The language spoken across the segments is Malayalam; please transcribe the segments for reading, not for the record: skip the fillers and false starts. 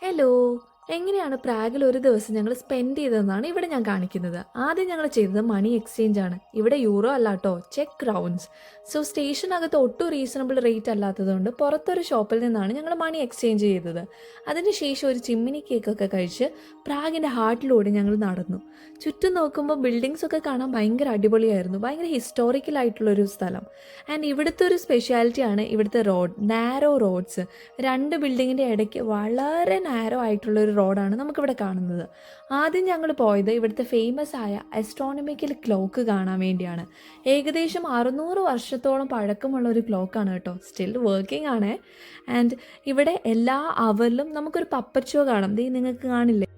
ഹലോ. എങ്ങനെയാണ് പ്രാഗിൽ ഒരു ദിവസം ഞങ്ങൾ സ്പെൻഡ് ചെയ്തതെന്നാണ് ഇവിടെ ഞാൻ കാണിക്കുന്നത്. ആദ്യം ഞങ്ങൾ ചെയ്തത് മണി എക്സ്ചേഞ്ച് ആണ്. ഇവിടെ യൂറോ അല്ല കേട്ടോ, ചെക്ക് ക്രൗൺസ്. സോ സ്റ്റേഷനകത്ത് ഒട്ടും റീസണബിൾ റേറ്റ് അല്ലാത്തതുകൊണ്ട് പുറത്തൊരു ഷോപ്പിൽ നിന്നാണ് ഞങ്ങൾ മണി എക്സ്ചേഞ്ച് ചെയ്തത്. അതിനുശേഷം ഒരു ചിമ്മിനി കേക്കൊക്കെ കഴിച്ച് പ്രാഗിൻ്റെ ഹാർട്ടിലൂടെ ഞങ്ങൾ നടന്നു. ചുറ്റും നോക്കുമ്പോൾ ബിൽഡിങ്സ് ഒക്കെ കാണാൻ ഭയങ്കര അടിപൊളിയായിരുന്നു. ഭയങ്കര ഹിസ്റ്റോറിക്കൽ ആയിട്ടുള്ളൊരു സ്ഥലം. ആൻഡ് ഇവിടുത്തെ ഒരു സ്പെഷ്യാലിറ്റിയാണ് ഇവിടുത്തെ റോഡ്, നാരോ റോഡ്സ്. രണ്ട് ബിൽഡിങ്ങിൻ്റെ ഇടയ്ക്ക് വളരെ നാരോ ആയിട്ടുള്ള ഒരു റോഡാണ് നമുക്കിവിടെ കാണുന്നത്. ആദ്യം ഞങ്ങൾ പോയത് ഇവിടുത്തെ ഫേമസ് ആയ അസ്ട്രോണമിക്കൽ ക്ലോക്ക് കാണാൻ വേണ്ടിയാണ്. ഏകദേശം 600 വർഷത്തോളം പഴക്കമുള്ള ഒരു ക്ലോക്കാണ് കേട്ടോ. സ്റ്റിൽ വർക്കിംഗ് ആണ്. ആൻഡ് ഇവിടെ എല്ലാ അവറിലും നമുക്കൊരു പപ്പറ്റ് ഷോ കാണാം. ദേ നിങ്ങൾക്ക് കാണില്ലേ?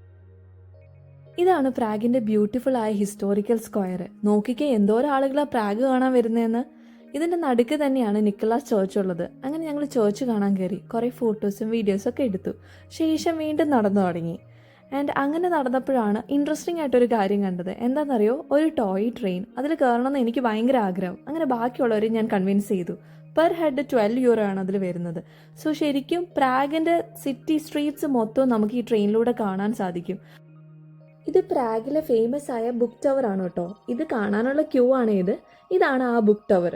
ഇതാണ് പ്രാഗിൻ്റെ ബ്യൂട്ടിഫുൾ ആയ ഹിസ്റ്റോറിക്കൽ സ്ക്വയർ. നോക്കിക്കേ എന്തോരം ആളുകളാണ് പ്രാഗ് കാണാൻ വരുന്നതെന്ന്. ഇതിൻ്റെ നടുക്ക് തന്നെയാണ് നിക്കോളാസ് ചേർച്ച് ഉള്ളത്. അങ്ങനെ ഞങ്ങൾ ചേർച്ച് കാണാൻ കയറി. കുറേ ഫോട്ടോസും വീഡിയോസും ഒക്കെ എടുത്തു. ശേഷം വീണ്ടും നടന്നു തുടങ്ങി. ആൻഡ് അങ്ങനെ നടന്നപ്പോഴാണ് ഇൻട്രസ്റ്റിംഗ് ആയിട്ടൊരു കാര്യം കണ്ടത്. എന്താണെന്നറിയോ? ഒരു ടോയ് ട്രെയിൻ. അതിൽ കയറണമെന്ന് എനിക്ക് ഭയങ്കര ആഗ്രഹം. അങ്ങനെ ബാക്കിയുള്ളവരെ ഞാൻ കൺവിൻസ് ചെയ്തു. പെർ ഹെഡ് 12 യൂറോ ആണ് അതിൽ വരുന്നത്. സോ ശരിക്കും പ്രാഗിൻ്റെ സിറ്റി സ്ട്രീറ്റ്സ് മൊത്തം നമുക്ക് ഈ ട്രെയിനിലൂടെ കാണാൻ സാധിക്കും. ഇത് പ്രാഗിലെ ഫേമസ് ആയ ബുക്ക് ടവർ ആണ് കേട്ടോ. ഇത് കാണാനുള്ള ക്യൂ ആണ് ഇത്. ഇതാണ് ആ ബുക്ക് ടവർ.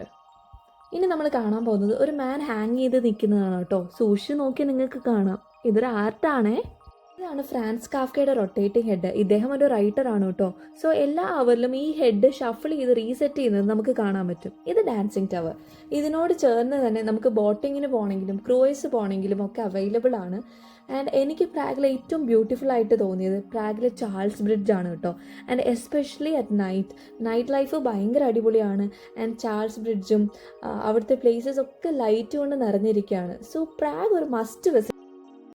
ഇനി നമ്മൾ കാണാൻ പോകുന്നത് ഒരു മാൻ ഹാങ് ചെയ്ത് നിൽക്കുന്നതാണ് കേട്ടോ. സൂക്ഷിച്ച് നോക്കി നിങ്ങൾക്ക് കാണാം. ഇതൊരു ആർട്ടാണേ. ഇതാണ് ഫ്രാൻസ് കാഫ്കയുടെ റൊട്ടേറ്റിംഗ് ഹെഡ്. ഇദ്ദേഹം ഒരു റൈറ്റർ ആണ് കേട്ടോ. സോ എല്ലാ അവറിലും ഈ ഹെഡ് ഷഫിൾ ചെയ്ത് റീസെറ്റ് ചെയ്യുന്നത് നമുക്ക് കാണാൻ പറ്റും. ഇത് ഡാൻസിങ് ടവർ. ഇതിനോട് ചേർന്ന് തന്നെ നമുക്ക് ബോട്ടിങ്ങിന് പോകണമെങ്കിലും ക്രൂയിസ് പോകണമെങ്കിലും ഒക്കെ അവൈലബിൾ ആണ്. ആൻഡ് എനിക്ക് പ്രാഗിലെ ഏറ്റവും ബ്യൂട്ടിഫുൾ ആയിട്ട് തോന്നിയത് പ്രാഗിലെ ചാൾസ് ബ്രിഡ്ജ് ആണ് കേട്ടോ. And especially at night life ഭയങ്കര അടിപൊളിയാണ്. ആൻഡ് ചാൾസ് ബ്രിഡ്ജും അവിടുത്തെ പ്ലേസസ് ഒക്കെ ലൈറ്റ് കൊണ്ട് നിറഞ്ഞിരിക്കുകയാണ്. സോ പ്രാഗ് ഒരു മസ്റ്റ് വിസിറ്റ്.